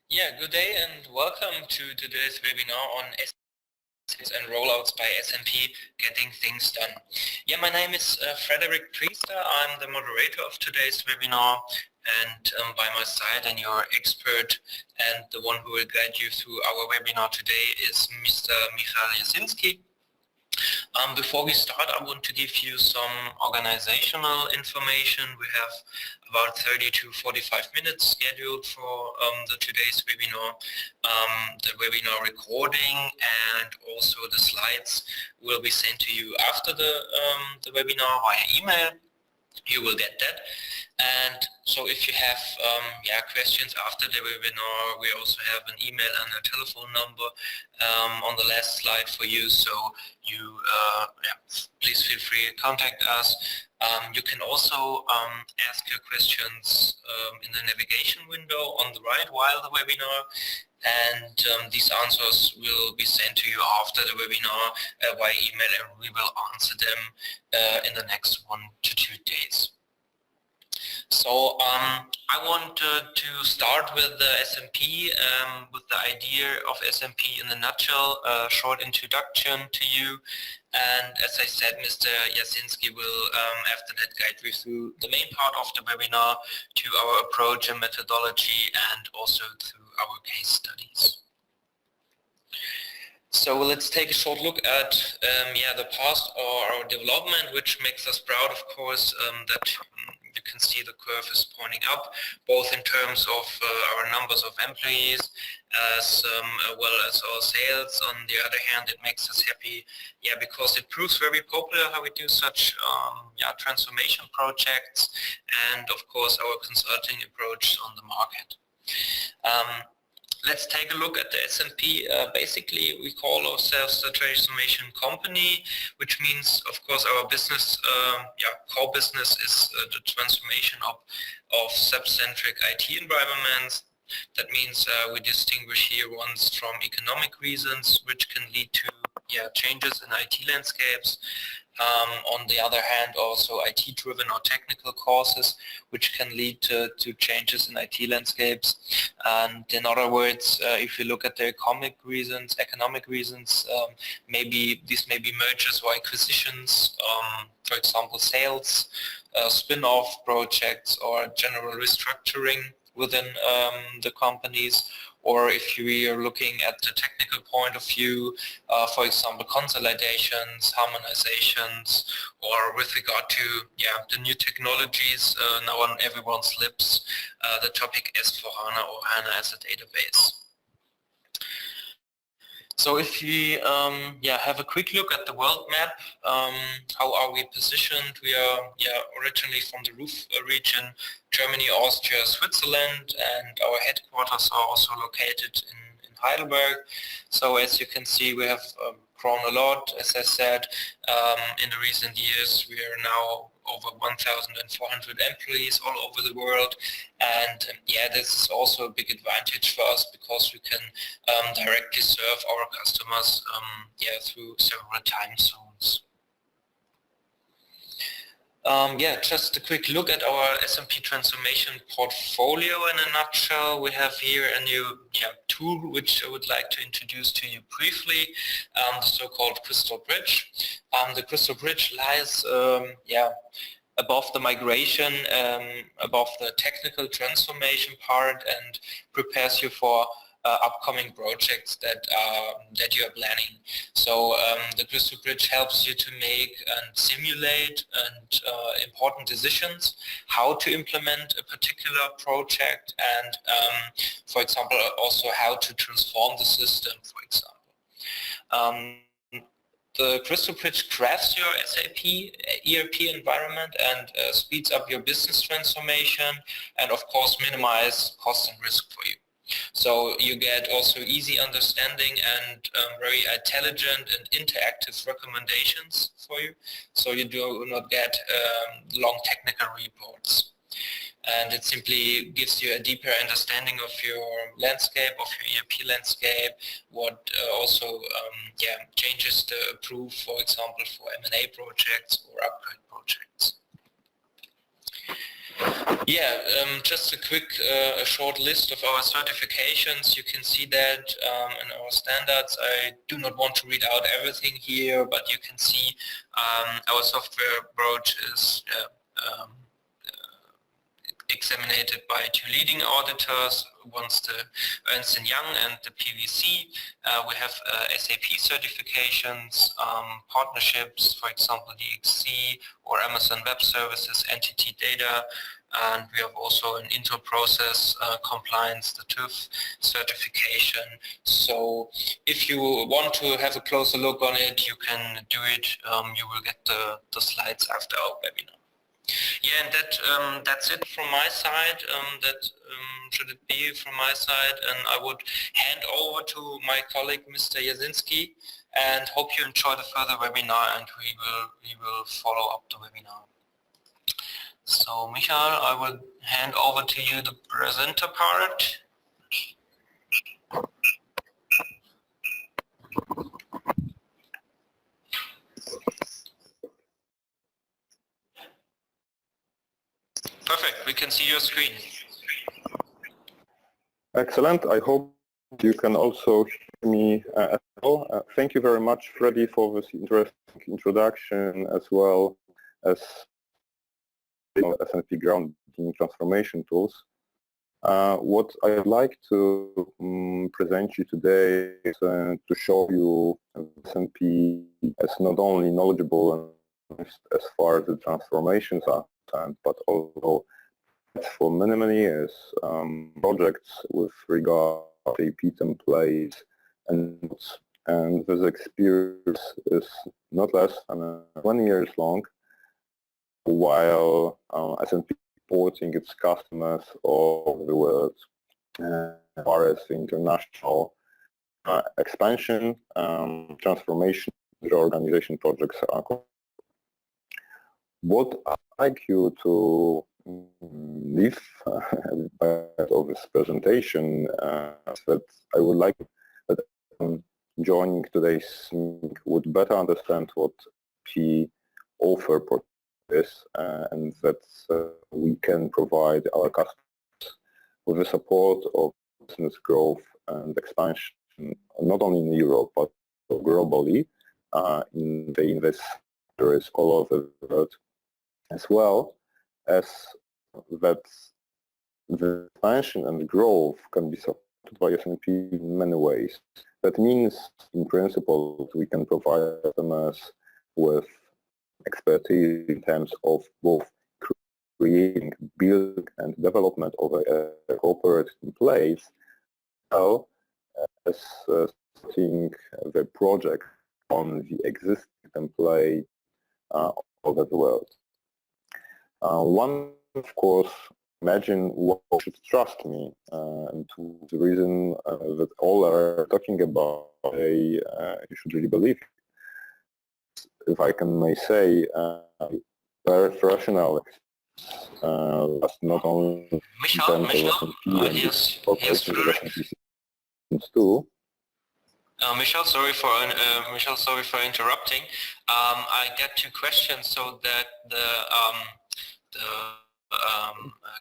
Yeah, good day and welcome to today's webinar on and rollouts by SAP, getting things done. Yeah, my name is Frederick Priester. I'm the moderator of today's webinar, and by my side and your expert and the one who will guide you through our webinar today is Mr. Michal Jasinski. Before we start, I want to give you some organizational information. We have about 30 to 45 minutes scheduled for today's webinar. The webinar recording and also the slides will be sent to you after the webinar via email. You will get that. And so if you have questions after the webinar, we also have an email and a telephone number on the last slide for you. So you please feel free to contact us. You can also ask your questions in the navigation window on the right while the webinar, and these answers will be sent to you after the webinar via email, and we will answer them in the next 1 to 2 days. So I want to start with the SMP, with the idea of SMP in a nutshell, a short introduction to you. And as I said, Mr. Jasinski will, after that, guide you through the main part of the webinar to our approach and methodology, and also through our case studies. So let's take a short look at the past or our development, which makes us proud, of course, that you can see the curve is pointing up, both in terms of our numbers of employees as well as our sales. On the other hand, it makes us happy, because it proves very popular how we do such transformation projects, and of course our consulting approach on the market. Let's take a look at the SMP. Basically, we call ourselves the transformation company, which means, of course, our business, core business is the transformation of SAP-centric IT environments. That means we distinguish here ones from economic reasons, which can lead to changes in IT landscapes. On the other hand, also IT-driven or technical causes, which can lead to changes in IT landscapes. And in other words, if you look at the economic reasons, maybe these may be mergers or acquisitions, for example, sales, spin-off projects, or general restructuring within the companies. Or if we are looking at the technical point of view, for example, consolidations, harmonizations, or with regard to the new technologies now on everyone's lips, the topic S/4HANA or HANA as a database. So if we have a quick look at the world map, how are we positioned? We are originally from the roof region, Germany, Austria, Switzerland, and our headquarters are also located in Heidelberg. So as you can see, we have grown a lot. As I said, in the recent years, we are now over 1,400 employees all over the world, and this is also a big advantage for us because we can directly serve our customers through several time zones. Just a quick look at our SMP transformation portfolio in a nutshell. We have here a new tool which I would like to introduce to you briefly, the so-called Crystal Bridge. The Crystal Bridge lies above the migration, above the technical transformation part, and prepares you for upcoming projects that you are planning. So the Crystal Bridge helps you to make and simulate and important decisions, how to implement a particular project, and for example also how to transform the system, for example. The Crystal Bridge crafts your SAP ERP environment and speeds up your business transformation, and of course minimize cost and risk for you. So you get also easy understanding and very intelligent and interactive recommendations for you. So you do not get long technical reports. And it simply gives you a deeper understanding of your landscape, of your ERP landscape, what also changes to approve, for example, for M&A projects or upgrade projects. Yeah, just a quick, a short list of our certifications. You can see that in our standards. I do not want to read out everything here, but you can see our software approach is examined by two leading auditors, once the Ernst & Young and the PwC. We have SAP certifications, partnerships, for example, DXC or Amazon Web Services, entity data, and we have also an inter-process compliance, the TÜV certification. So if you want to have a closer look on it, you can do it. You will get the slides after our webinar. Yeah, and that's it from my side. That should it be from my side, and I would hand over to my colleague, Mr. Jasinski, and hope you enjoy the further webinar, and we will follow up the webinar. So, Michael, I will hand over to you the presenter part. Perfect, we can see your screen. Excellent. I hope you can also hear me as well. Thank you very much, Freddie, for this interesting introduction, as well as SNP groundbreaking transformation tools. What I'd like to present you today is to show you SNP as not only knowledgeable as far as the transformations are concerned, but also for many years projects with regard to SAP templates, and this experience is not less than 20 years long, while SNP supporting its customers all over the world as far as international expansion, transformation, reorganization projects are concerned. What I'd like you to leave of this presentation is that I would like that joining today's meeting would better understand what P offer is, and that we can provide our customers with the support of business growth and expansion, not only in Europe but globally in the investors all over the world, as well as that the expansion and growth can be supported by SNP in many ways. That means, in principle, we can provide customers with expertise in terms of both creating, building, and development of a corporate in place, as well as starting the project on the existing template over the world. One, of course, imagine what should trust me, and the reason that all are talking about, you should really believe, if I can may say, very rational, not only Michael, in terms of too. Michelle, sorry for interrupting. I get two questions, so that the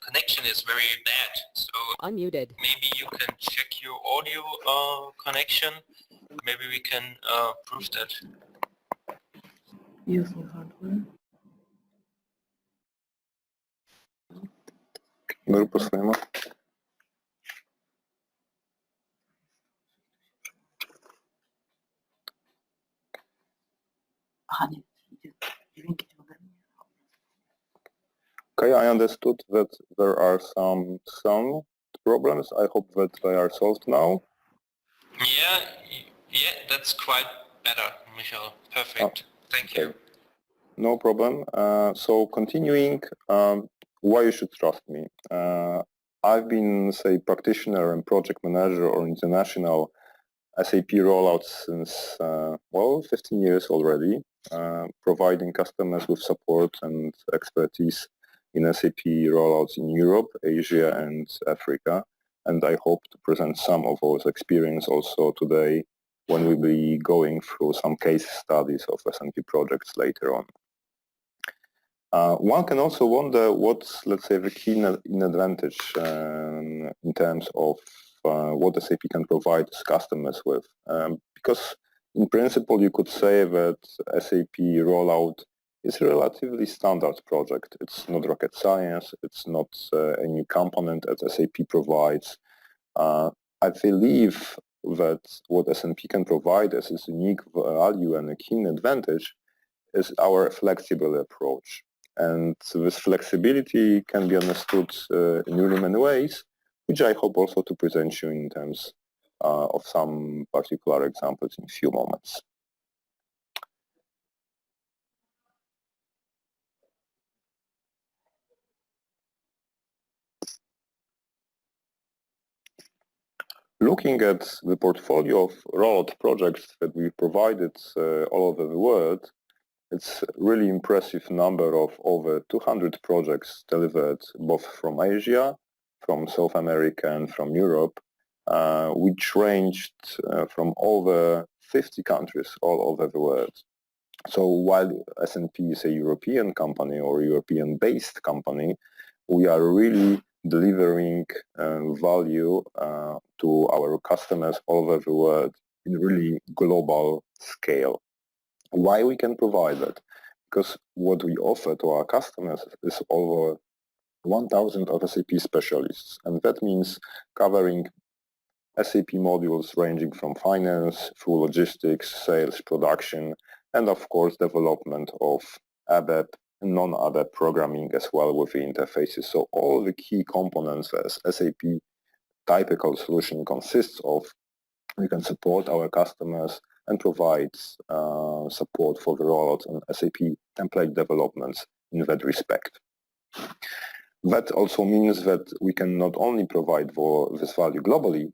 connection is very bad. So unmuted. Maybe you can check your audio connection. Maybe we can prove that. Using hardware. Группа сниму. Okay, I understood that there are some sound problems. I hope that they are solved now. Yeah, that's quite better, Michael. Perfect. Thank you. No problem. So continuing, why you should trust me. I've been, say, practitioner and project manager on international SAP rollouts since, well, 15 years already, providing customers with support and expertise in SAP rollouts in Europe, Asia, and Africa. And I hope to present some of those experience also today when we'll be going through some case studies of SNP projects later on. One can also wonder what's, let's say, the key advantage in terms of what SAP can provide its customers with. Because in principle, you could say that SAP rollout is a relatively standard project. It's not rocket science. It's not a new component that SAP provides. I believe that what SAP can provide as its unique value and a key advantage is our flexible approach. And this flexibility can be understood in really many ways, which I hope also to present you in terms of some particular examples in a few moments. Looking at the portfolio of rollout projects that we provided all over the world, it's a really impressive number of over 200 projects delivered both from Asia, from South America and from Europe, which ranged from over 50 countries all over the world. So while SAP is a European company or European-based company, we are really delivering value to our customers all over the world in really global scale. Why we can provide that? Because what we offer to our customers is over 1,000 of SAP specialists, and that means covering SAP modules ranging from finance through logistics, sales, production, and of course development of ABAP and non-ABAP programming as well with the interfaces. So all the key components as SAP typical solution consists of, we can support our customers and provide support for the rollout and SAP template developments in that respect. That also means that we can not only provide this value globally,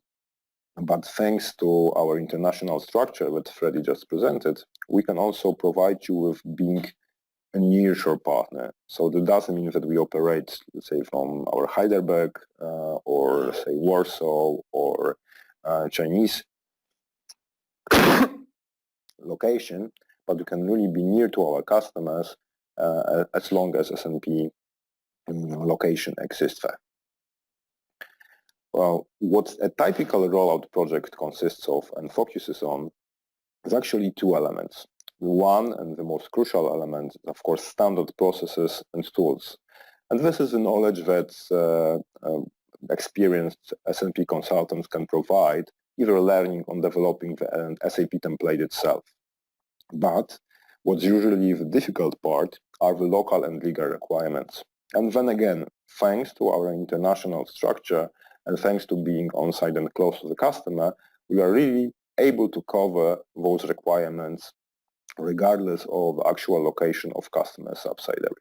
but thanks to our international structure that Freddie just presented, we can also provide you with being a nearshore partner. So that doesn't mean that we operate, let's say, from our Heidelberg or, let's say, Warsaw or Chinese location, but we can really be near to our customers as long as SAP location exists there. Well, what a typical rollout project consists of and focuses on is actually two elements. One, and the most crucial element, is of course standard processes and tools. And this is the knowledge that experienced SAP consultants can provide, either learning on developing the SAP template itself. But what's usually the difficult part are the local and legal requirements. And then again, thanks to our international structure and thanks to being on-site and close to the customer, we are really able to cover those requirements regardless of the actual location of customer subsidiary.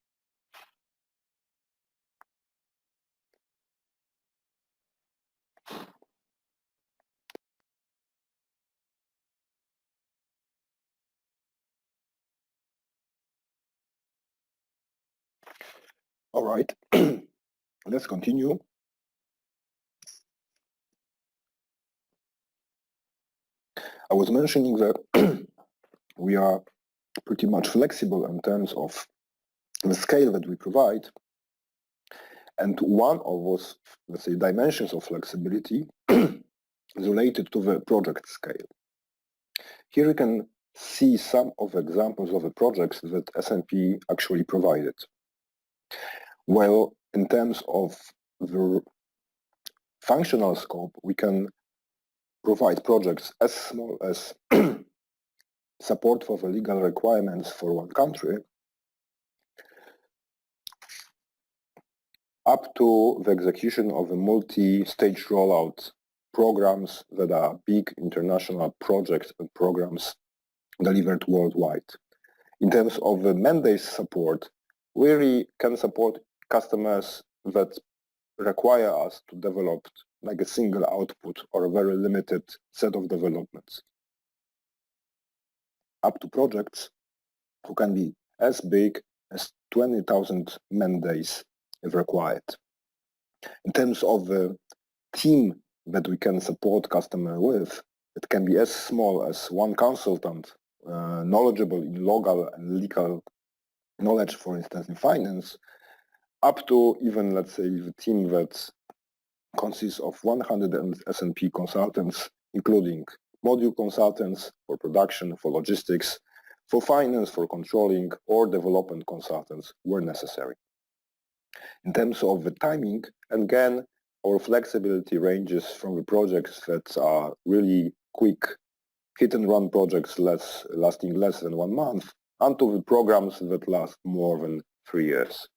All right, let's continue. I was mentioning that we are pretty much flexible in terms of the scale that we provide. And one of those, let's say, dimensions of flexibility is related to the project scale. Here we can see some of the examples of the projects that SAP actually provided. Well, in terms of the functional scope, we can provide projects as small as support for the legal requirements for one country, up to the execution of a multi-stage rollout programs that are big international projects and programs delivered worldwide. In terms of the mandate support, we really can support customers that require us to develop like a single output or a very limited set of developments, up to projects who can be as big as 20,000 man days if required. In terms of the team that we can support customer with, it can be as small as one consultant knowledgeable in local and legal knowledge, for instance, in finance, up to even, let's say, the team that consists of 100 S&P consultants, including module consultants for production, for logistics, for finance, for controlling, or development consultants where necessary. In terms of the timing, again, our flexibility ranges from the projects that are really quick hit-and-run projects lasting less than 1 month, unto the programs that last more than 3 years.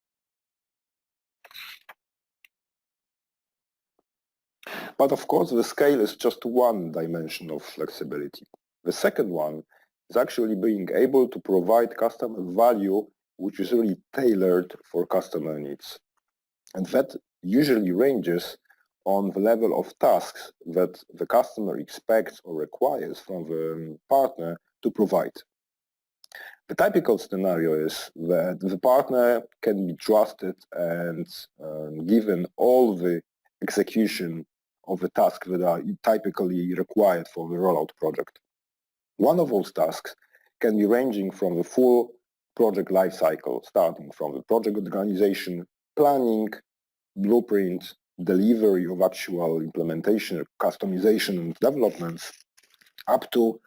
But of course, the scale is just one dimension of flexibility. The second one is actually being able to provide customer value which is really tailored for customer needs. And that usually ranges on the level of tasks that the customer expects or requires from the partner to provide. The typical scenario is that the partner can be trusted and given all the execution of the tasks that are typically required for the rollout project. One of those tasks can be ranging from the full project lifecycle, starting from the project organization, planning, blueprint, delivery of actual implementation, customization and developments, up to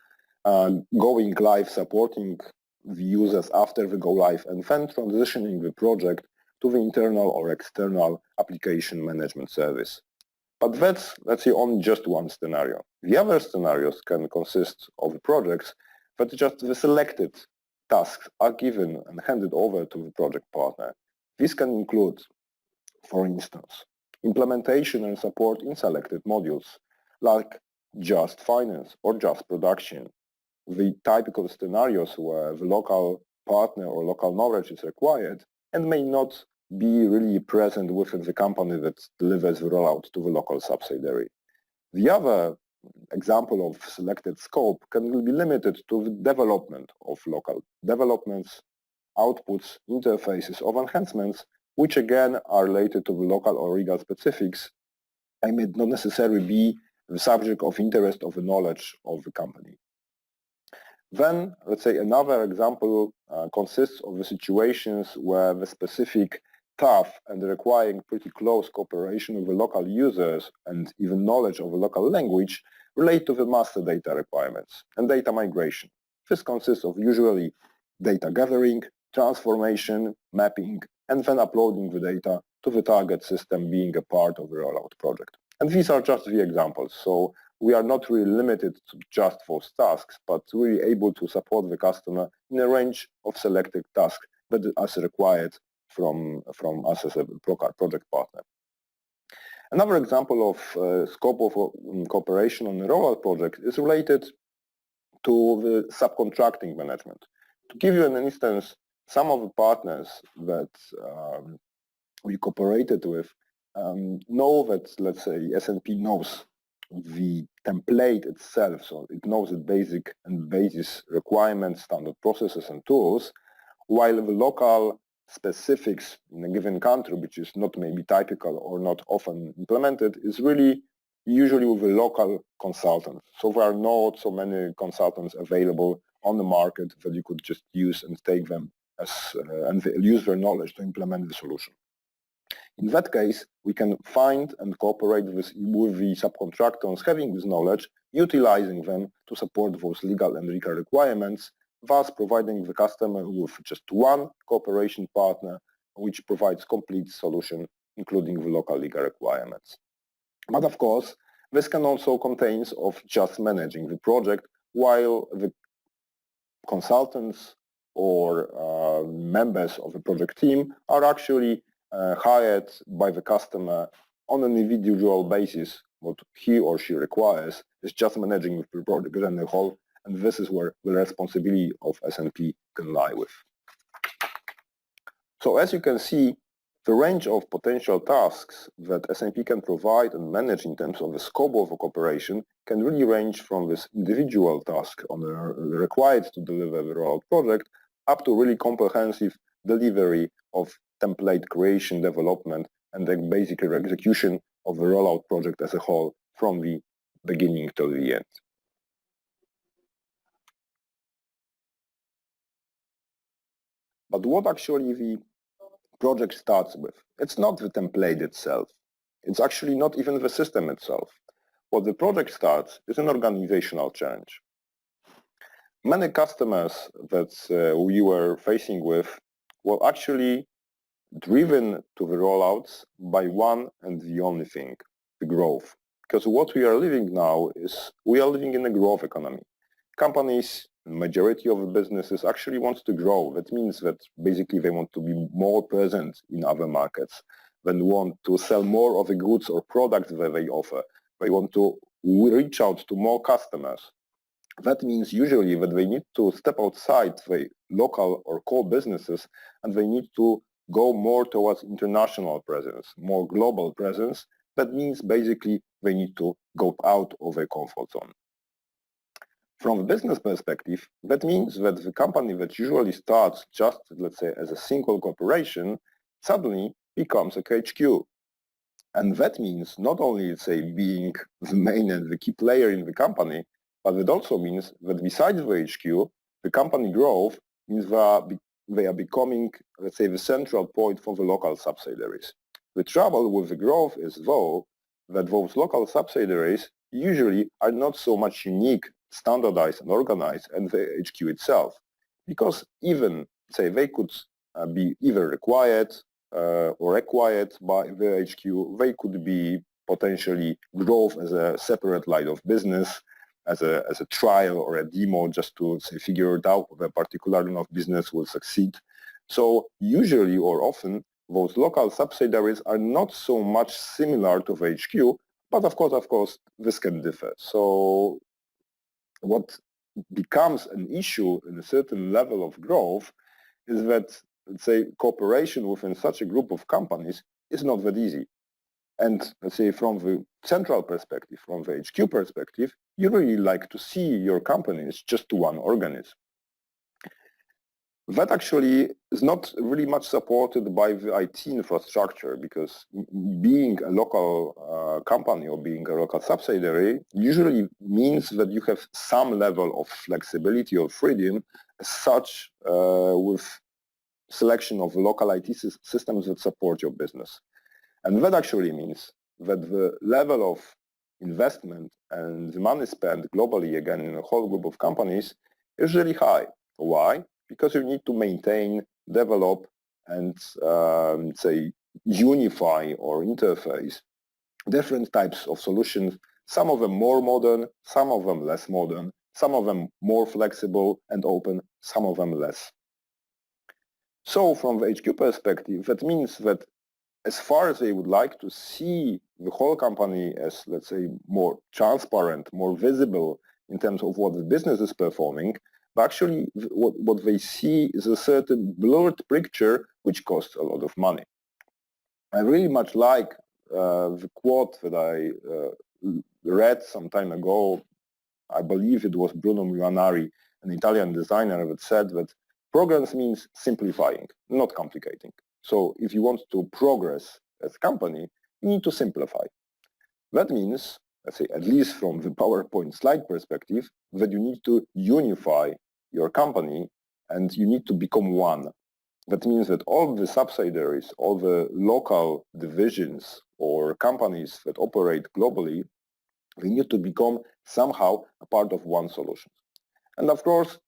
going live, supporting the users after the go live, and then transitioning the project to the internal or external application management service. But that's, let's say, only just one scenario. The other scenarios can consist of projects that just the selected tasks are given and handed over to the project partner. This can include, for instance, implementation and support in selected modules, like just finance or just production. The typical scenarios where the local partner or local knowledge is required and may not be really present within the company that delivers the rollout to the local subsidiary. The other example of selected scope can be limited to the development of local developments, outputs, interfaces of enhancements, which again are related to the local or legal specifics and may not necessarily be the subject of interest of the knowledge of the company. Then, let's say another example consists of the situations where the specific tough and requiring pretty close cooperation with the local users and even knowledge of the local language relate to the master data requirements and data migration. This consists of usually data gathering, transformation, mapping, and then uploading the data to the target system being a part of the rollout project. And these are just the examples. So we are not really limited to just those tasks, but really able to support the customer in a range of selected tasks that are required from us as a project partner. Another example of scope of cooperation on the rollout project is related to the subcontracting management. To give you an instance, some of the partners that we cooperated with know that, let's say, S&P knows the template itself, so it knows the basic and basis requirements, standard processes and tools, while the local specifics in a given country, which is not maybe typical or not often implemented, is really usually with a local consultant. So there are not so many consultants available on the market that you could just use and take them as and use their knowledge to implement the solution. In that case, we can find and cooperate with the subcontractors having this knowledge, utilizing them to support those legal and legal requirements, thus providing the customer with just one cooperation partner which provides complete solution, including the local legal requirements. But of course, this can also contain of just managing the project, while the consultants or members of the project team are actually hired by the customer on an individual basis. What he or she requires is just managing the project as a whole, and this is where the responsibility of S&P can lie with. So as you can see, the range of potential tasks that S&P can provide and manage in terms of the scope of a cooperation can really range from this individual task on the required to deliver the rollout project up to really comprehensive delivery of template creation, development, and then basically execution of the rollout project as a whole from the beginning to the end. But what actually the project starts with? It's not the template itself. It's actually not even the system itself. What the project starts is an organizational change. Many customers that we were facing with were actually driven to the rollouts by one and the only thing, the growth. Because what we are living now is we are living in a growth economy. Companies, majority of the businesses actually want to grow. That means that basically they want to be more present in other markets. They want to sell more of the goods or products that they offer. They want to reach out to more customers. That means usually that they need to step outside the local or core businesses and they need to go more towards international presence, more global presence. That means basically they need to go out of their comfort zone. From a business perspective, that means that the company that usually starts just, let's say, as a single corporation suddenly becomes a HQ. And that means not only, let's say, being the main and the key player in the company, but it also means that besides the HQ, the company growth means they are becoming, let's say, the central point for the local subsidiaries. The trouble with the growth is, though, that those local subsidiaries usually are not so much unique, standardized and organized as the HQ itself, because even, say, they could be either required or acquired by the HQ, they could be potentially growth as a separate line of business, as a trial or a demo just to, say, figure it out if a particular line of business will succeed. So usually or often, those local subsidiaries are not so much similar to the HQ, but of course, this can differ. So what becomes an issue in a certain level of growth is that, let's say, cooperation within such a group of companies is not that easy. And let's say from the central perspective, from the HQ perspective, you really like to see your company as just one organism. That actually is not really much supported by the IT infrastructure, because being a local company or being a local subsidiary usually means that you have some level of flexibility or freedom as such with selection of local IT systems that support your business. And that actually means that the level of investment and the money spent globally, again, in a whole group of companies is really high. Why? Because you need to maintain, develop, and say, unify or interface different types of solutions, some of them more modern, some of them less modern, some of them more flexible and open, some of them less. So from the HQ perspective, that means that as far as they would like to see the whole company as, let's say, more transparent, more visible in terms of what the business is performing, but actually what they see is a certain blurred picture which costs a lot of money. I really much like the quote that I read some time ago. I believe it was Bruno Muanari, an Italian designer, that said that progress means simplifying, not complicating. So if you want to progress as a company, you need to simplify. That means, let's say, at least from the PowerPoint slide perspective, that you need to unify your company and you need to become one. That means that all the subsidiaries, all the local divisions or companies that operate globally, they need to become somehow a part of one solution. And of course,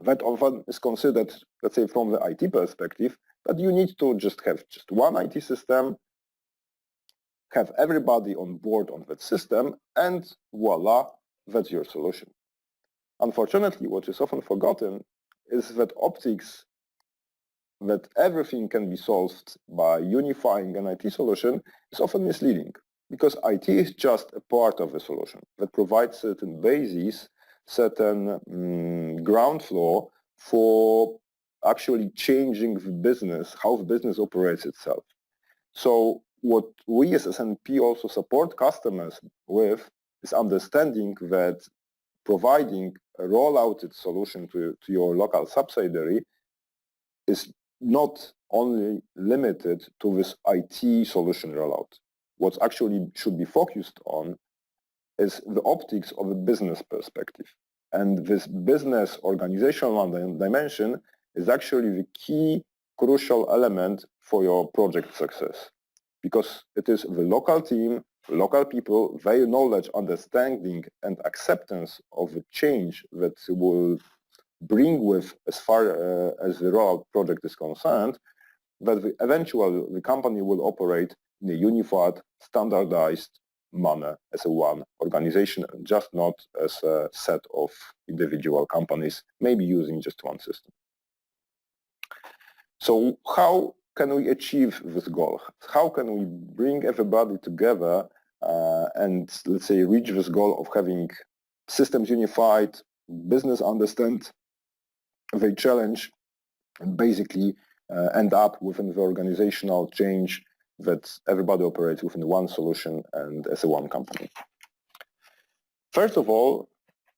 that often is considered, let's say, from the IT perspective, that you need to just have just one IT system, have everybody on board on that system, and voila, that's your solution. Unfortunately, what is often forgotten is that optics, that everything can be solved by unifying an IT solution, is often misleading, because IT is just a part of the solution that provides certain bases, certain ground floor for actually changing the business, how the business operates itself. So what we as S&P also support customers with is understanding that providing a rollouted solution to your local subsidiary is not only limited to this IT solution rollout. What actually should be focused on is the optics of a business perspective. And this business organizational dimension is actually the key crucial element for your project success, because it is the local team, local people, their knowledge, understanding, and acceptance of the change that will bring with as far as the rollout project is concerned, that eventually the company will operate in a unified, standardized manner as a one organization, just not as a set of individual companies, maybe using just one system. So how can we achieve this goal? How can we bring everybody together and, let's say, reach this goal of having systems unified, business understand the challenge, and basically end up within the organizational change that everybody operates within one solution and as a one company? First of all,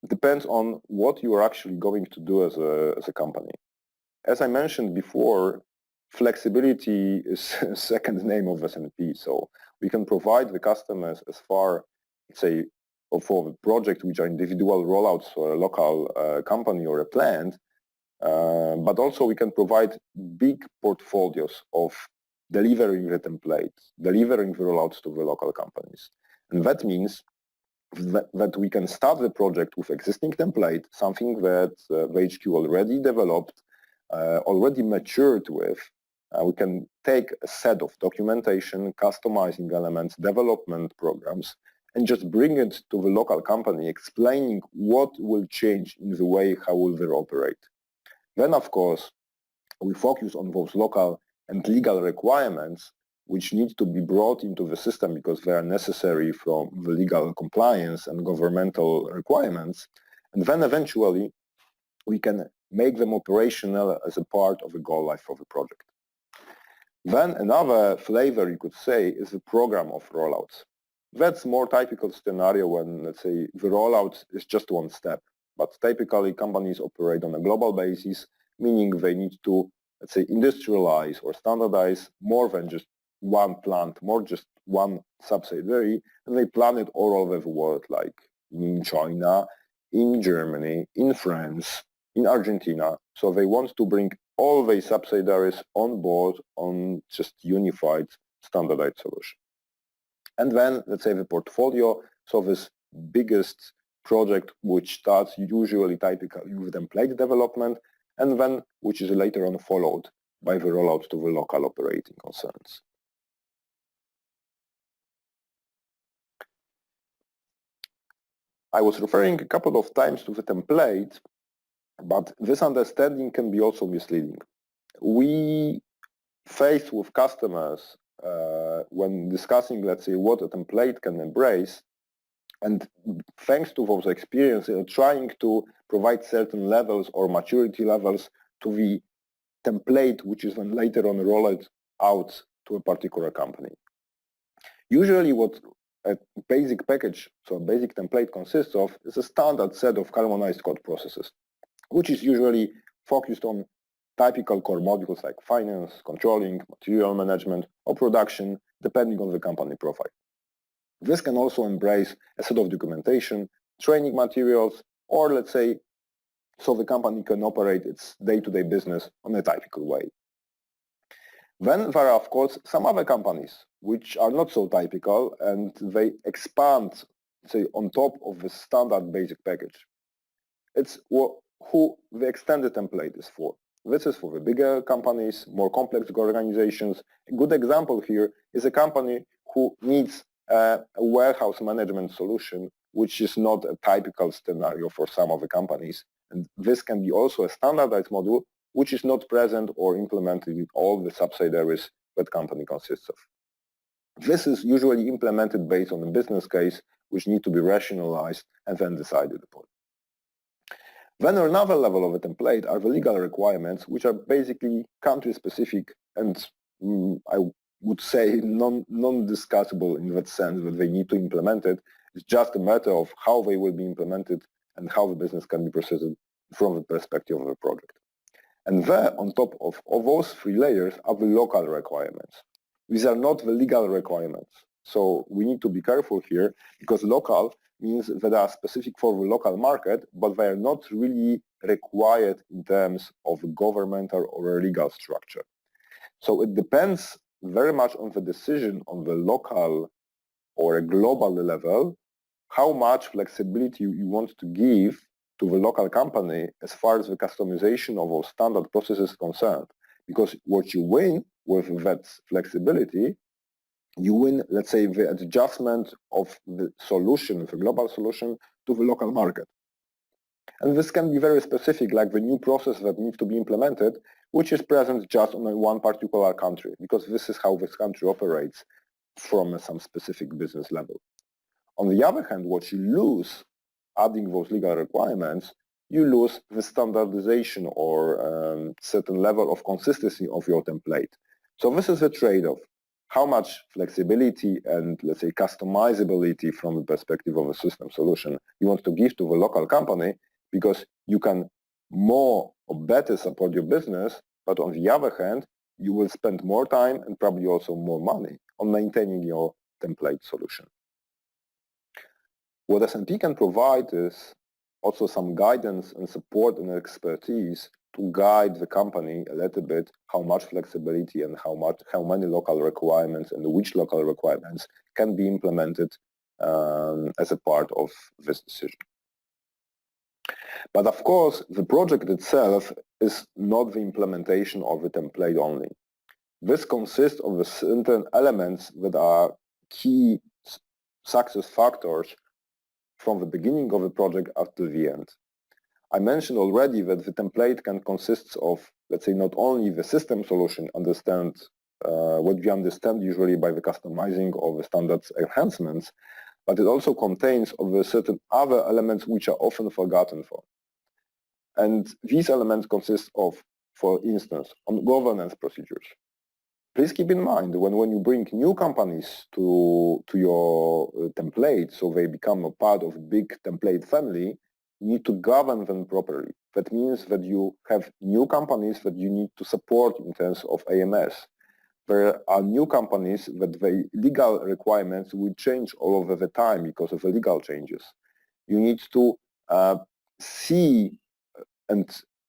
it depends on what you are actually going to do as a company. As I mentioned before, flexibility is a second name of SNP. So we can provide the customers as far, say, for the project which are individual rollouts for a local company or a plant, but also we can provide big portfolios of delivering the templates, delivering the rollouts to the local companies. And that means that we can start the project with existing template, something that the HQ already developed, already matured with. We can take a set of documentation, customizing elements, development programs, and just bring it to the local company, explaining what will change in the way how will they operate. Then, of course, we focus on those local and legal requirements which need to be brought into the system because they are necessary from the legal compliance and governmental requirements. And then eventually, we can make them operational as a part of the goal life of the project. Then another flavor, you could say, is the program of rollouts. That's more typical scenario when, let's say, the rollout is just one step. But typically, companies operate on a global basis, meaning they need to, let's say, industrialize or standardize more than just one plant, more just one subsidiary, and they plan it all over the world, like in China, in Germany, in France, in Argentina. So they want to bring all the subsidiaries on board on just unified, standardized solution. And then, let's say, the portfolio, so this biggest project which starts usually typically with template development, and then which is later on followed by the rollout to the local operating concerns. I was referring a couple of times to the template, but this understanding can be also misleading. We face with customers when discussing, let's say, what a template can embrace, and thanks to those experiences, trying to provide certain levels or maturity levels to the template, which is then later on rolled out to a particular company. Usually what a basic package, so a basic template consists of, is a standard set of harmonized code processes, which is usually focused on typical core modules like finance, controlling, material management, or production, depending on the company profile. This can also embrace a set of documentation, training materials, or let's say, so the company can operate its day-to-day business on a typical way. Then there are, of course, some other companies which are not so typical, and they expand, say, on top of the standard basic package. It's who the extended template is for. This is for the bigger companies, more complex organizations. A good example here is a company who needs a warehouse management solution, which is not a typical scenario for some of the companies. And this can be also a standardized module, which is not present or implemented in all the subsidiaries that company consists of. This is usually implemented based on a business case, which need to be rationalized and then decided upon. Then another level of a template are the legal requirements, which are basically country-specific and I would say non-discussable in that sense that they need to implement it. It's just a matter of how they will be implemented and how the business can be processed from the perspective of the project. And there, on top of those three layers, are the local requirements. These are not the legal requirements. So we need to be careful here, because local means that are specific for the local market, but they are not really required in terms of a governmental or a legal structure. So it depends very much on the decision on the local or a global level, how much flexibility you want to give to the local company as far as the customization of our standard process is concerned. Because what you win with that flexibility, you win, let's say, the adjustment of the solution, the global solution, to the local market. And this can be very specific, like the new process that needs to be implemented, which is present just on one particular country, because this is how this country operates from some specific business level. On the other hand, what you lose, adding those legal requirements, you lose the standardization or certain level of consistency of your template. So this is the trade-off. How much flexibility and, let's say, customizability from the perspective of a system solution you want to give to the local company, because you can more or better support your business, but on the other hand, you will spend more time and probably also more money on maintaining your template solution. What SAP can provide is also some guidance and support and expertise to guide the company a little bit how much flexibility and how many local requirements and which local requirements can be implemented as a part of this decision. But of course, the project itself is not the implementation of the template only. This consists of the certain elements that are key success factors from the beginning of the project up to the end. I mentioned already that the template can consist of, let's say, not only the system solution, what we understand usually by the customizing of the standards enhancements, but it also contains of the certain other elements which are often forgotten for. And these elements consist of, for instance, on governance procedures. Please keep in mind when you bring new companies to your template, so they become a part of a big template family, you need to govern them properly. That means that you have new companies that you need to support in terms of AMS. There are new companies that the legal requirements will change all over the time because of the legal changes. You need to see and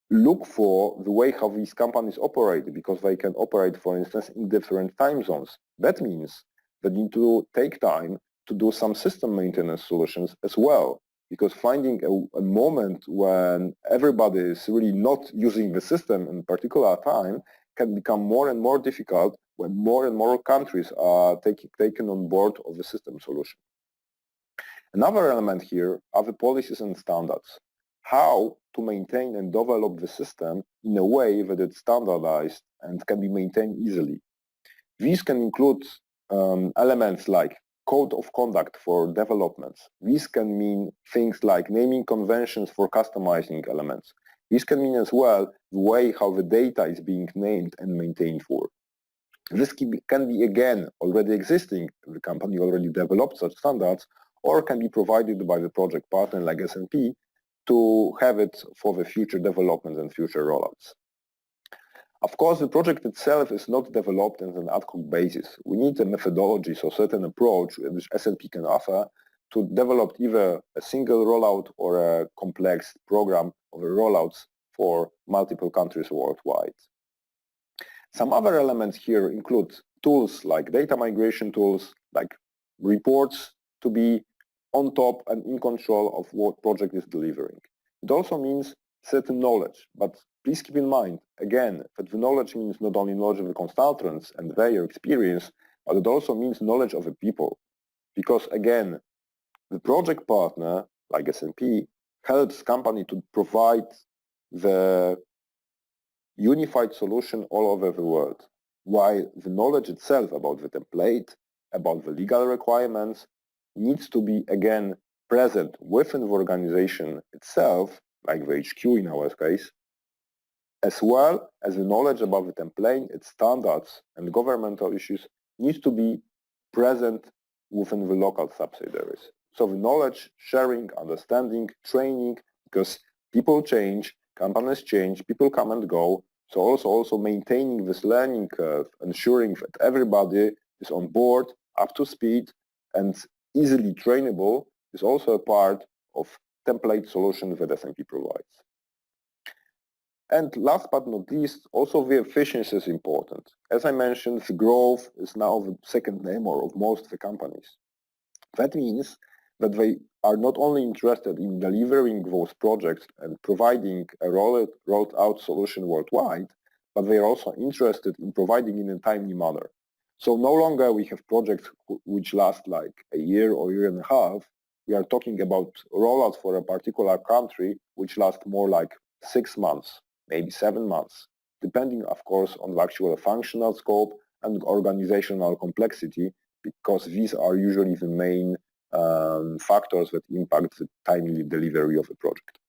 look for the way how these companies operate, because they can operate, for instance, in different time zones. That means that you need to take time to do some system maintenance solutions as well, because finding a moment when everybody is really not using the system in a particular time can become more and more difficult when more and more countries are taken on board of the system solution. Another element here are the policies and standards. How to maintain and develop the system in a way that it's standardized and can be maintained easily. These can include elements like code of conduct for developments. These can mean things like naming conventions for customizing elements. These can mean as well the way how the data is being named and maintained for. This can be again already existing, the company already developed such standards, or can be provided by the project partner like SAP to have it for the future development and future rollouts. Of course, the project itself is not developed on an ad hoc basis. We need a methodology, so certain approach which SAP can offer to develop either a single rollout or a complex program of rollouts for multiple countries worldwide. Some other elements here include tools like data migration tools, like reports to be on top and in control of what project is delivering. It also means certain knowledge, but please keep in mind, again, that the knowledge means not only knowledge of the consultants and their experience, but it also means knowledge of the people. Because again, the project partner, like SAP, helps company to provide the unified solution all over the world, while the knowledge itself about the template, about the legal requirements, needs to be, again, present within the organization itself, like the HQ in our case, as well as the knowledge about the template, its standards, and governmental issues needs to be present within the local subsidiaries. So the knowledge sharing, understanding, training, because people change, companies change, people come and go, so also maintaining this learning curve, ensuring that everybody is on board, up to speed, and easily trainable is also a part of template solution that SAP provides. And last but not least, also the efficiency is important. As I mentioned, the growth is now the second name of most of the companies. That means that they are not only interested in delivering those projects and providing a rolled out solution worldwide, but they are also interested in providing in a timely manner. So no longer we have projects which last like a year or year and a half. We are talking about rollouts for a particular country which last more like 6 months, maybe 7 months, depending of course on the actual functional scope and organizational complexity, because these are usually the main factors that impact the timely delivery of a project.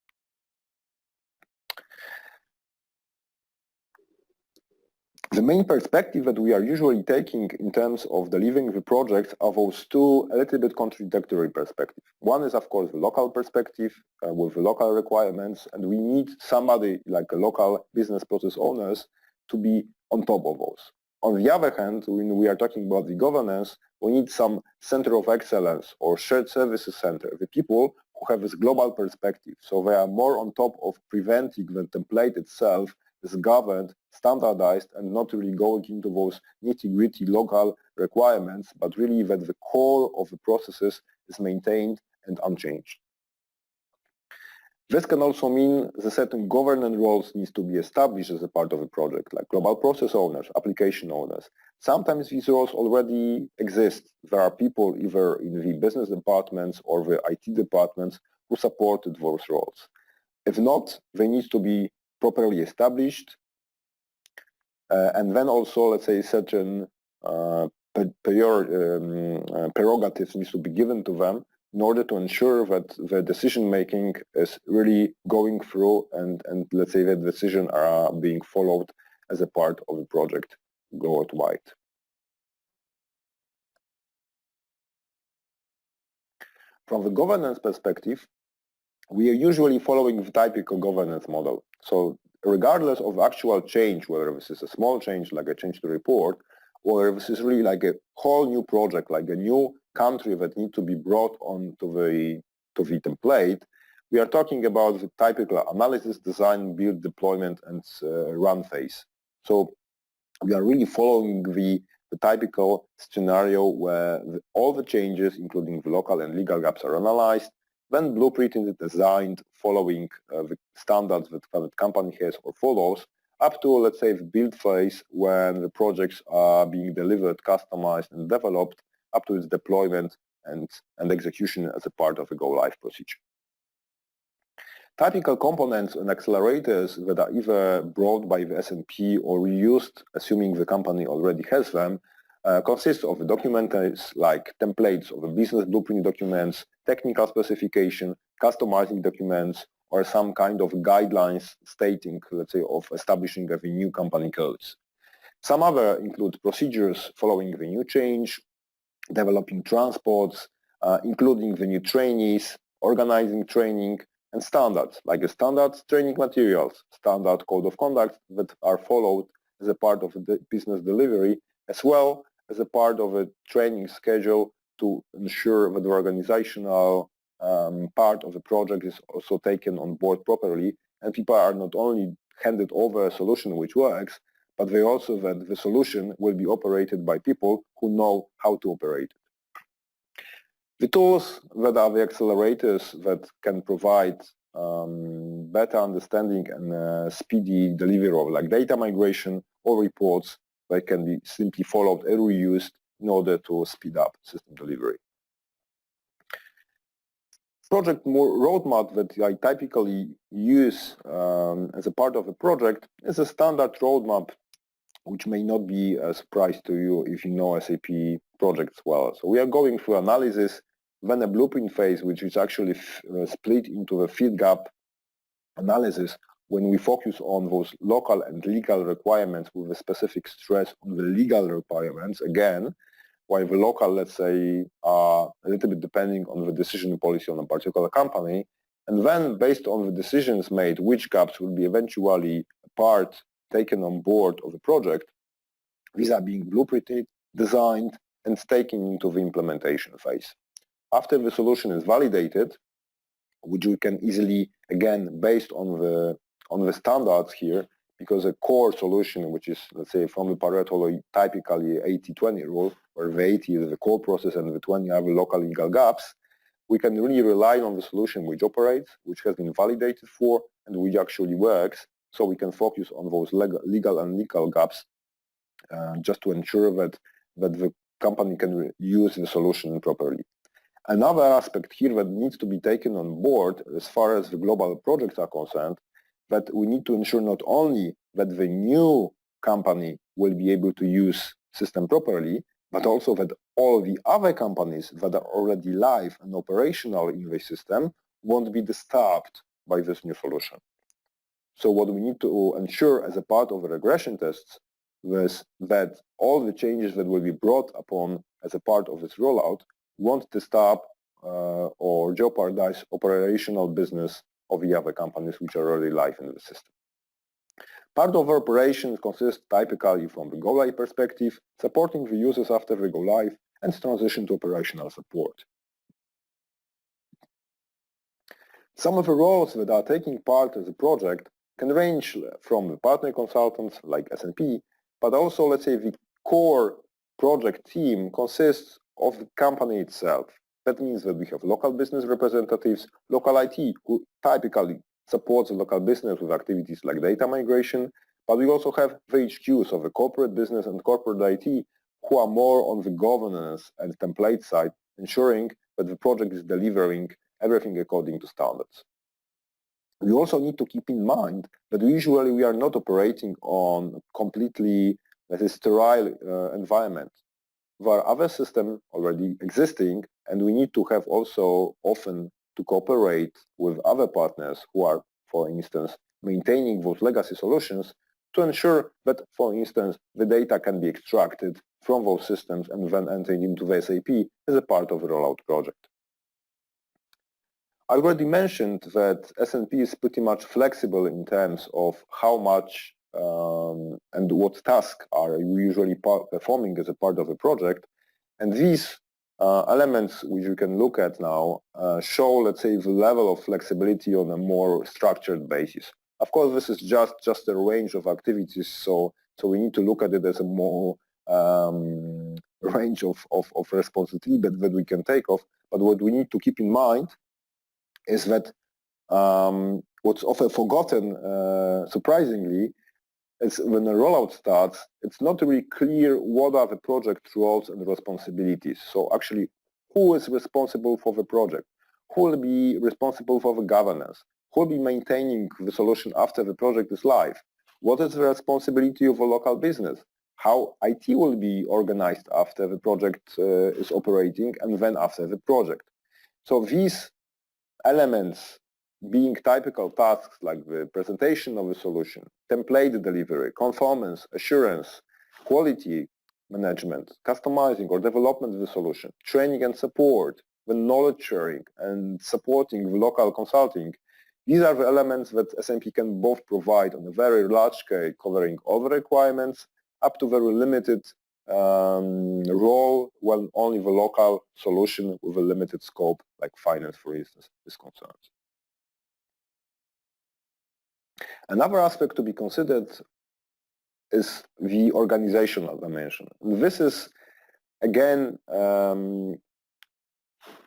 The main perspective that we are usually taking in terms of delivering the projects are those two a little bit contradictory perspectives. One is of course the local perspective with the local requirements, and we need somebody like a local business process owners to be on top of those. On the other hand, when we are talking about the governance, we need some center of excellence or shared services center, the people who have this global perspective. So they are more on top of preventing the template itself is governed, standardized, and not really going into those nitty-gritty local requirements, but really that the core of the processes is maintained and unchanged. This can also mean that certain governance roles needs to be established as a part of a project, like global process owners, application owners. Sometimes these roles already exist. There are people either in the business departments or the IT departments who supported those roles. If not, they need to be properly established, and then also, let's say, certain prerogatives needs to be given to them in order to ensure that the decision making is really going through and let's say the decisions are being followed as a part of the project worldwide. From the governance perspective, we are usually following the typical governance model. So regardless of actual change, whether this is a small change like a change to report, or this is really like a whole new project, like a new country that needs to be brought on to the template, we are talking about the typical analysis, design, build, deployment, and run phase. So we are really following the typical scenario where all the changes, including the local and legal gaps, are analyzed, then blueprinted and designed following the standards that the company has or follows, up to, let's say, the build phase when the projects are being delivered, customized, and developed, up to its deployment and execution as a part of a go-live procedure. Typical components and accelerators that are either brought by the S&P or reused, assuming the company already has them, consist of documents like templates of the business blueprint documents, technical specification, customizing documents, or some kind of guidelines stating, let's say, of establishing the new company codes. Some other include procedures following the new change, developing transports, including the new trainees, organizing training, and standards, like the standard training materials, standard code of conduct that are followed as a part of the business delivery, as well as a part of a training schedule to ensure that the organizational part of the project is also taken on board properly, and people are not only handed over a solution which works, but they also that the solution will be operated by people who know how to operate it. The tools that are the accelerators that can provide better understanding and speedy delivery of like data migration or reports that can be simply followed and reused in order to speed up system delivery. Project roadmap that I typically use as a part of a project is a standard roadmap, which may not be a surprise to you if you know SAP projects well. So we are going through analysis, then a blueprint phase, which is actually split into the field gap analysis, when we focus on those local and legal requirements with a specific stress on the legal requirements, again, while the local, let's say, are a little bit depending on the decision policy on a particular company, and then based on the decisions made, which gaps will be eventually a part taken on board of the project, these are being blueprinted, designed, and taken into the implementation phase. after the solution is validated, which we can easily, again, based on the standards here, because a core solution, which is, let's say, from the Pareto, typically 80-20 rule, where the 80 is the core process and the 20 are the local legal gaps, we can really rely on the solution which operates, which has been validated for, and which actually works, so we can focus on those legal and legal gaps just to ensure that the company can use the solution properly. Another aspect here that needs to be taken on board as far as the global projects are concerned, that we need to ensure not only that the new company will be able to use system properly, but also that all the other companies that are already live and operational in the system won't be disturbed by this new solution. So what we need to ensure as a part of the regression tests is that all the changes that will be brought upon as a part of this rollout won't disturb or jeopardize operational business of the other companies which are already live in the system. Part of our operations consists typically from the go-live perspective, supporting the users after the go-live, and transition to operational support. Some of the roles that are taking part as a project can range from the partner consultants like S&P, but also, let's say, the core project team consists of the company itself. That means that we have local business representatives, local IT, who typically supports the local business with activities like data migration, but we also have the HQs of the corporate business and corporate IT who are more on the governance and template side, ensuring that the project is delivering everything according to standards. We also need to keep in mind that usually we are not operating on completely sterile environment. There are other systems already existing, and we need to have also often to cooperate with other partners who are, for instance, maintaining those legacy solutions to ensure that, for instance, the data can be extracted from those systems and then entered into the SAP as a part of the rollout project. I already mentioned that S&P is pretty much flexible in terms of how much and what tasks are we usually performing as a part of a project. And these elements which you can look at now show, let's say, the level of flexibility on a more structured basis. Of course, this is just a range of activities, so we need to look at it as a more range of responsibility that we can take off. But what we need to keep in mind is that what's often forgotten, surprisingly, is when a rollout starts, it's not really clear what are the project roles and responsibilities. So actually, who is responsible for the project? Who will be responsible for the governance? Who will be maintaining the solution after the project is live? What is the responsibility of a local business? How IT will be organized after the project is operating and then after the project? So these elements being typical tasks like the presentation of the solution, template delivery, conformance, assurance, quality management, customizing or development of the solution, training and support, the knowledge sharing and supporting the local consulting. These are the elements that S&P can both provide on a very large scale, covering all the requirements, up to very limited role when only the local solution with a limited scope, like finance, for instance, is concerned. Another aspect to be considered is the organizational dimension. This is, again,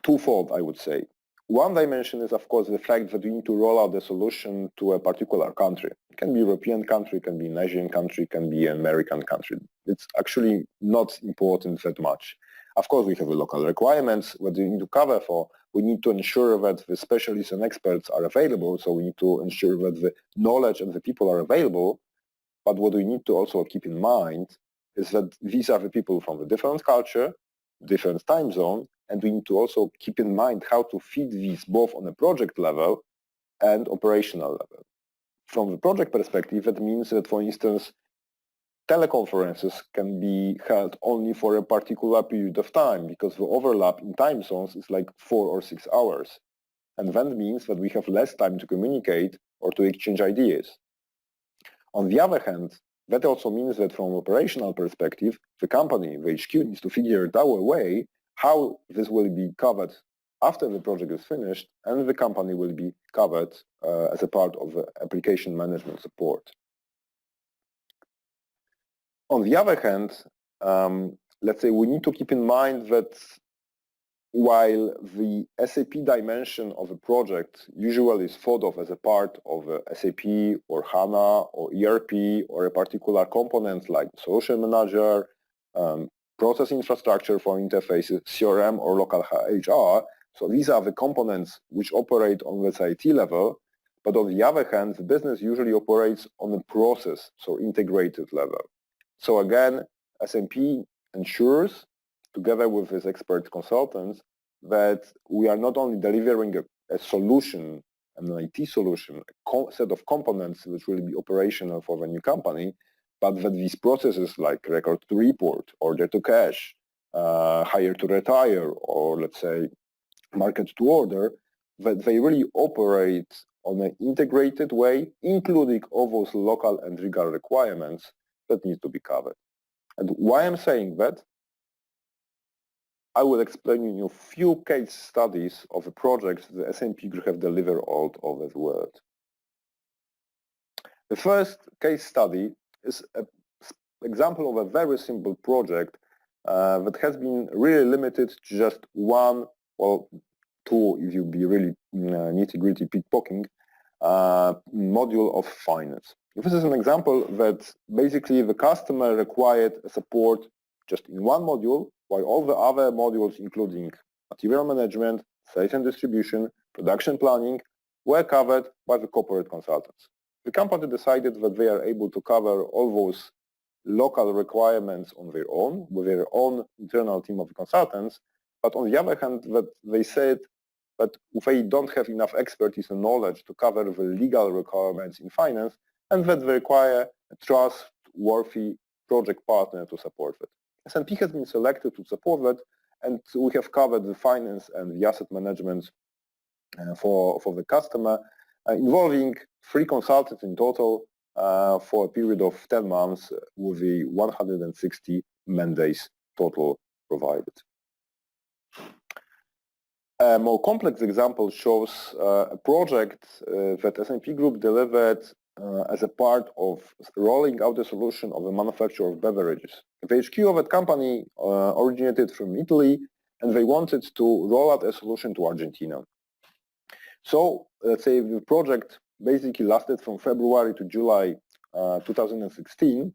twofold, I would say. One dimension is, of course, the fact that we need to roll out the solution to a particular country. It can be a European country, it can be an Asian country, it can be an American country. It's actually not important that much. Of course, we have the local requirements that we need to cover for. We need to ensure that the specialists and experts are available, so we need to ensure that the knowledge and the people are available. But what we need to also keep in mind is that these are the people from a different culture, different time zone, and we need to also keep in mind how to feed these both on a project level and operational level. From the project perspective, that means that, for instance, teleconferences can be held only for a particular period of time because the overlap in time zones is like 4 or 6 hours. And that means that we have less time to communicate or to exchange ideas. On the other hand, that also means that from an operational perspective, the company, the HQ, needs to figure out a way how this will be covered after the project is finished, and the company will be covered as a part of the application management support. On the other hand, let's say we need to keep in mind that while the SAP dimension of a project usually is thought of as a part of SAP or HANA or ERP or a particular component like solution manager, process infrastructure for interfaces, CRM or local HR, so these are the components which operate on the IT level, but on the other hand, the business usually operates on a process, so integrated level. So again, SAP ensures, together with its expert consultants, that we are not only delivering a solution, an IT solution, a set of components which will be operational for the new company, but that these processes like record to report, order to cash, hire to retire, or let's say market to order, that they really operate on an integrated way, including all those local and legal requirements that need to be covered. And why I'm saying that, I will explain you a few case studies of the projects the SAP Group have delivered all over the world. The first case study is an example of a very simple project that has been really limited to just one or two, if you be really nitty-gritty pickpocketing, module of finance. This is an example that basically the customer required support just in one module, while all the other modules, including material management, sales and distribution, production planning, were covered by the corporate consultants. The company decided that they are able to cover all those local requirements on their own, with their own internal team of consultants, but on the other hand, that they said that they don't have enough expertise and knowledge to cover the legal requirements in finance, and that they require a trustworthy project partner to support it. SAP has been selected to support that, and we have covered the finance and the asset management for the customer, involving 3 consultants in total for a period of 10 months with the 160 man-days total provided. A more complex example shows a project that SAP Group delivered as a part of rolling out the solution of the manufacturer of beverages. The HQ of that company originated from Italy, and they wanted to roll out a solution to Argentina. So let's say the project basically lasted from February to July 2016,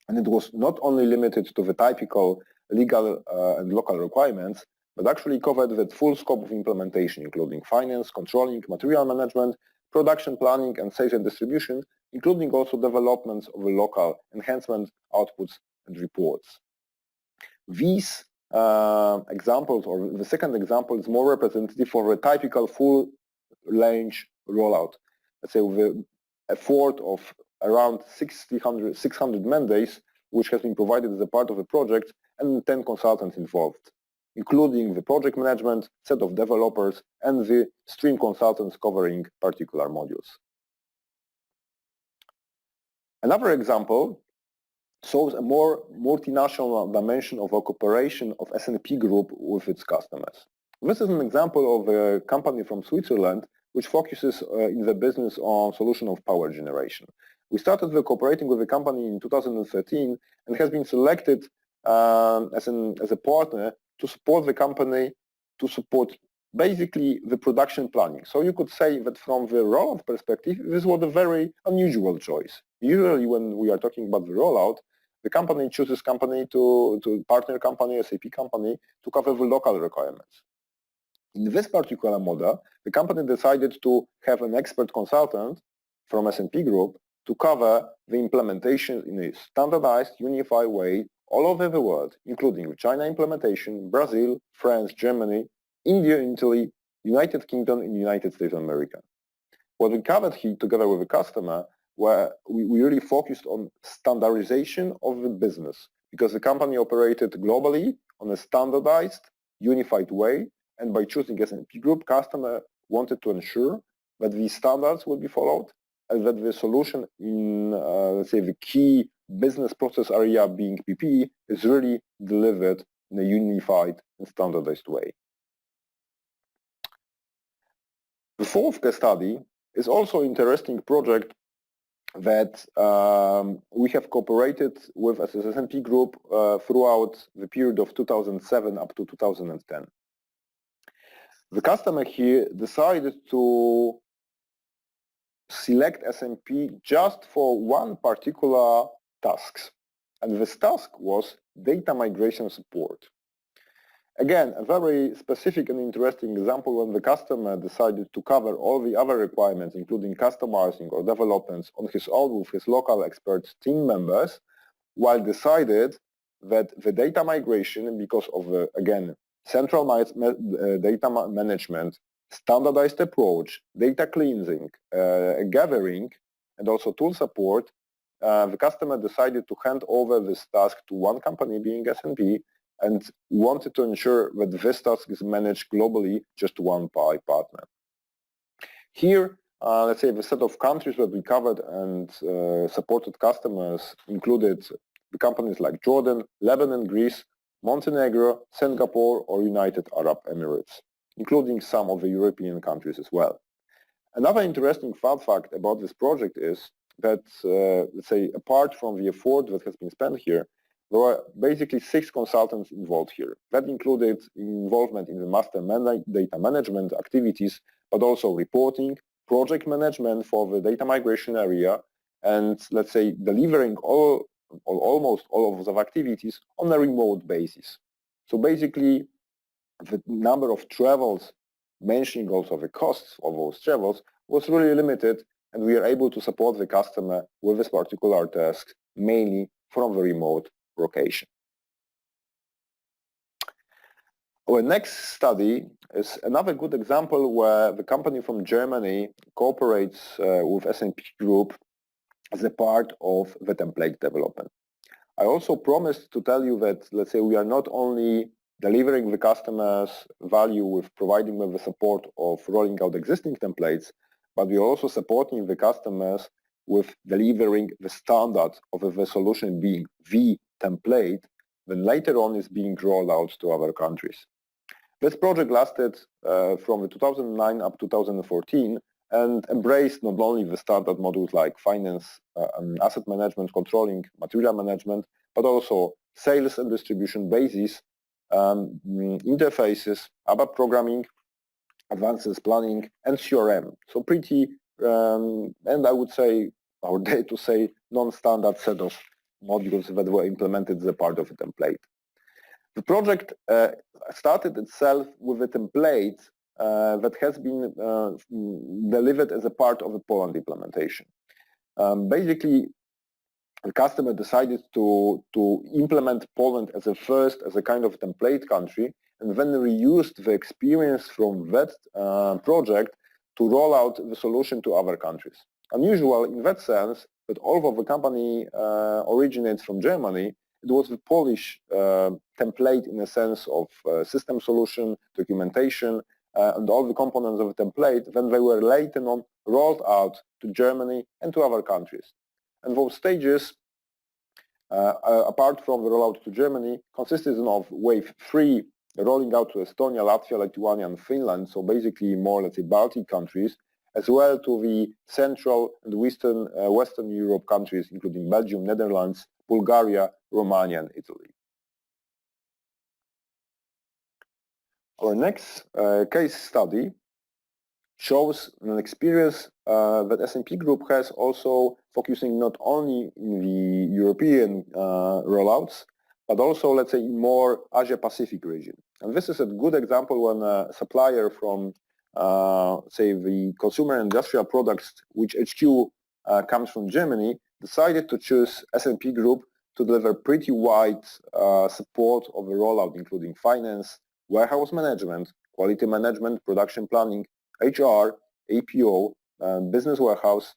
and it was not only limited to the typical legal and local requirements, but actually covered the full scope of implementation, including finance, controlling, material management, production planning, and sales and distribution, including also developments of the local enhancement, outputs, and reports. These examples, or the second example, is more representative for a typical full-range rollout. Let's say with an effort of around 600 man-days, which has been provided as a part of the project, and 10 consultants involved, including the project management, set of developers, and the stream consultants covering particular modules. Another example shows a more multinational dimension of a cooperation of SAP Group with its customers. This is an example of a company from Switzerland which focuses in the business on solution of power generation. We started cooperating with the company in 2013 and has been selected as a partner to support the company, to support basically the production planning. So you could say that from the rollout perspective, this was a very unusual choice. Usually when we are talking about the rollout, the company chooses to partner company, SAP company, to cover the local requirements. In this particular model, the company decided to have an expert consultant from SAP Group to cover the implementation in a standardized, unified way all over the world, including China implementation, Brazil, France, Germany, India, Italy, United Kingdom, and United States of America. What we covered here together with the customer, where we really focused on standardization of the business, because the company operated globally on a standardized, unified way, and by choosing SAP Group, customer wanted to ensure that these standards will be followed and that the solution in, let's say, the key business process area being PP is really delivered in a unified and standardized way. The fourth case study is also an interesting project that we have cooperated with as a SAP group throughout the period of 2007 up to 2010. The customer here decided to select SAP just for one particular task, and this task was data migration support. Again, a very specific and interesting example when the customer decided to cover all the other requirements, including customizing or developments on his own with his local experts team members, while decided that the data migration, because of the, again, centralized data management, standardized approach, data cleansing, gathering, and also tool support, the customer decided to hand over this task to one company, being SAP, and wanted to ensure that this task is managed globally, just one partner. Here, let's say the set of countries that we covered and supported customers included the companies like Jordan, Lebanon, Greece, Montenegro, Singapore, or United Arab Emirates, including some of the European countries as well. Another interesting fun fact about this project is that, let's say, apart from the effort that has been spent here, there were basically 6 consultants involved here. That included involvement in the master data management activities, but also reporting, project management for the data migration area, and let's say delivering almost all of those activities on a remote basis. So basically, the number of travels, mentioning also the costs of those travels, was really limited, and we are able to support the customer with this particular task, mainly from the remote location. Our next study is another good example where the company from Germany cooperates with SAP Group as a part of the template development. I also promised to tell you that, let's say, we are not only delivering the customers value with providing them the support of rolling out existing templates, but we are also supporting the customers with delivering the standard of the solution being the template, then later on is being rolled out to other countries. This project lasted from 2009 up to 2014 and embraced not only the standard modules like finance, asset management, controlling, material management, but also sales and distribution basis, interfaces, ABAP programming, advanced planning, and CRM. So pretty, and I would say, I would dare to say, non-standard set of modules that were implemented as a part of a template. The project started itself with a template that has been delivered as a part of the Poland implementation. Basically, the customer decided to implement Poland as a kind of template country, and then reused the experience from that project to roll out the solution to other countries. Unusual in that sense that although the company originates from Germany, it was the Polish template in a sense of system solution, documentation, and all the components of the template, then they were later on rolled out to Germany and to other countries. And those stages, apart from the rollout to Germany, consisted of wave 3, rolling out to Estonia, Latvia, Lithuania, and Finland, so basically more, let's say, Baltic countries, as well to the Central and Western Europe countries, including Belgium, Netherlands, Bulgaria, Romania, and Italy. Our next case study shows an experience that SAP Group has also focusing not only in the European rollouts, but also, let's say, in more Asia-Pacific region. And this is a good example when a supplier from, say, the consumer industrial products, which HQ comes from Germany, decided to choose SAP Group to deliver pretty wide support of the rollout, including finance, warehouse management, quality management, production planning, HR, APO, business warehouse,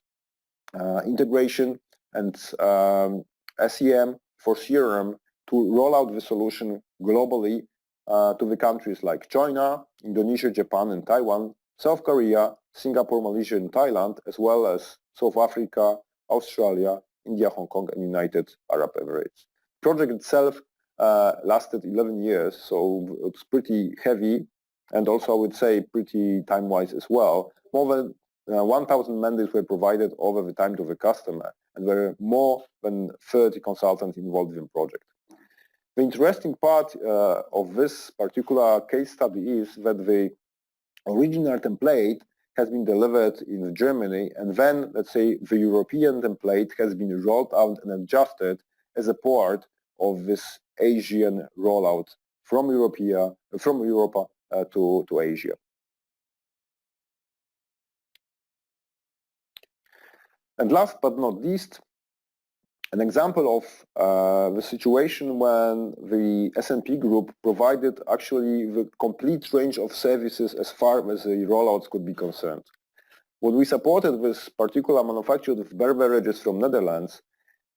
integration, and SEM for CRM to roll out the solution globally to the countries like China, Indonesia, Japan, and Taiwan, South Korea, Singapore, Malaysia, and Thailand, as well as South Africa, Australia, India, Hong Kong, and United Arab Emirates. The project itself lasted 11 years, so it's pretty heavy, and also I would say pretty time-wise as well. More than 1,000 mandates were provided over the time to the customer, and there were more than 30 consultants involved in the project. The interesting part of this particular case study is that the original template has been delivered in Germany, and then, let's say, the European template has been rolled out and adjusted as a part of this Asian rollout from Europe to Asia. And last but not least, an example of the situation when the S&P group provided actually the complete range of services as far as the rollouts could be concerned. What we supported with particular manufacturer of beverages from Netherlands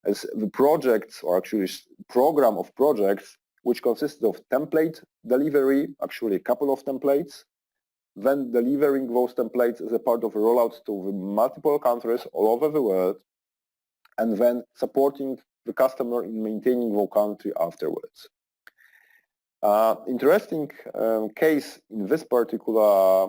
as the projects, or actually program of projects, which consisted of template delivery, actually a couple of templates, then delivering those templates as a part of a rollout to multiple countries all over the world, and then supporting the customer in maintaining the country afterwards. Interesting case in this particular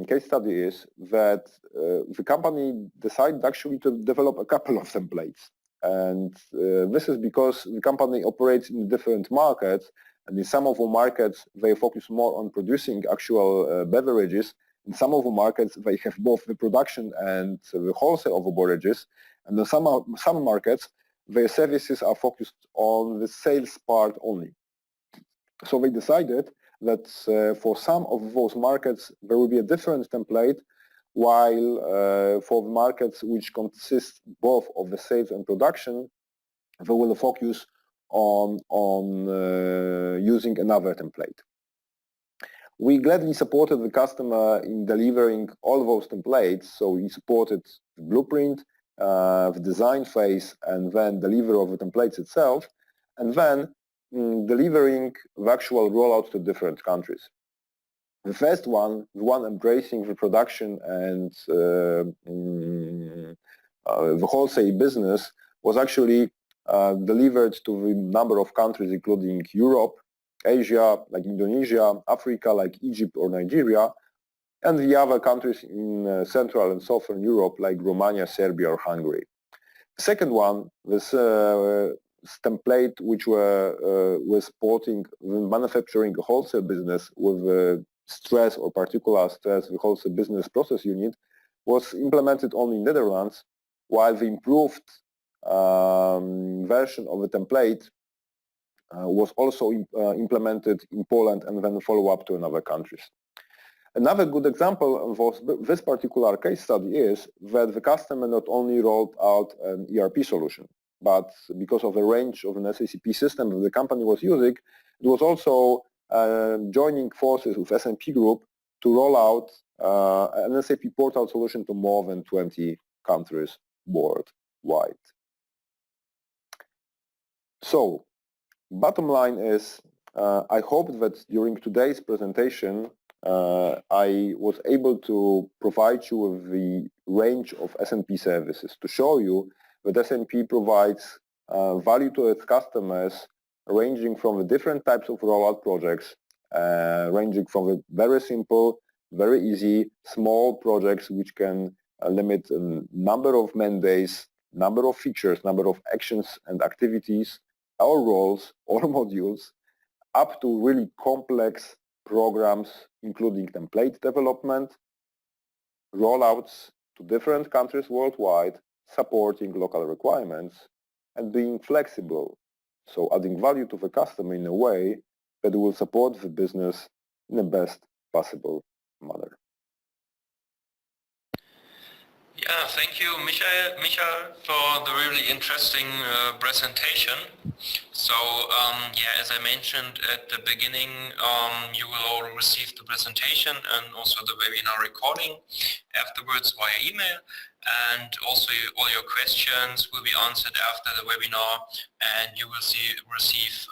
case study is that the company decided actually to develop a couple of templates. And this is because the company operates in different markets, and in some of the markets they focus more on producing actual beverages. In some of the markets they have both the production and the wholesale of the beverages, and in some markets their services are focused on the sales part only. So they decided that for some of those markets there will be a different template, while for the markets which consist both of the sales and production, they will focus on using another template. We gladly supported the customer in delivering all those templates, so we supported the blueprint, the design phase, and then delivery of the templates itself, and then delivering the actual rollout to different countries. The first one, the one embracing the production and the wholesale business, was actually delivered to a number of countries including Europe, Asia like Indonesia, Africa like Egypt or Nigeria, and the other countries in Central and Southern Europe like Romania, Serbia or Hungary. The second one, this template which was supporting the manufacturing wholesale business with stress or particular stress, the wholesale business process unit, was implemented only in Netherlands, while the improved version of the template was also implemented in Poland and then follow up to another countries. Another good example of this particular case study is that the customer not only rolled out an ERP solution, but because of the range of an SAP system that the company was using, it was also joining forces with S&P Group to roll out an SAP portal solution to more than 20 countries worldwide. So, bottom line is, I hope that during today's presentation I was able to provide you with the range of S&P services to show you that S&P provides value to its customers, ranging from the different types of rollout projects, ranging from the very simple, very easy, small projects which can limit a number of man days, number of features, number of actions and activities, or roles or modules, up to really complex programs including template development, rollouts to different countries worldwide, supporting local requirements, and being flexible, so adding value to the customer in a way that will support the business in the best possible manner. Yeah, thank you, Michael, for the really interesting presentation. So, yeah, as I mentioned at the beginning, you will all receive the presentation and also the webinar recording afterwards via email, and also all your questions will be answered after the webinar, and you will receive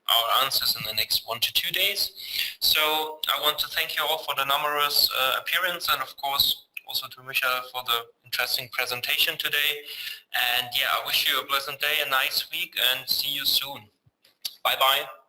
our answers in the next 1 to 2 days. So I want to thank you all for the numerous appearance, and of course also to Michael for the interesting presentation today. And yeah, I wish you a pleasant day, a nice week, and see you soon. Bye bye.